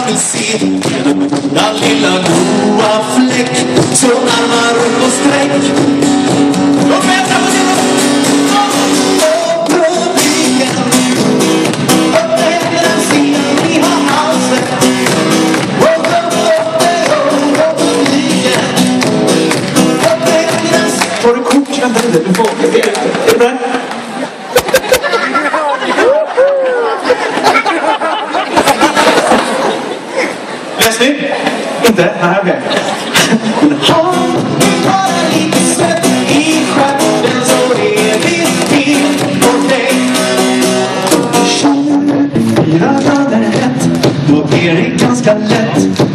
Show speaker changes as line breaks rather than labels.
vill se den lilla goa fläck som armar upp och sträck. Och vänta på sin och publiken upp händerna ser vi har halsen. Och publiken upp händerna ser. Får du kort? Vänta lite, du får. Är det bra? Läsning? Inte? Nej, okej. Har bara lite svett i stjärten så är vi till på dig. Känner 4 grader hett, då blir det ganska lätt.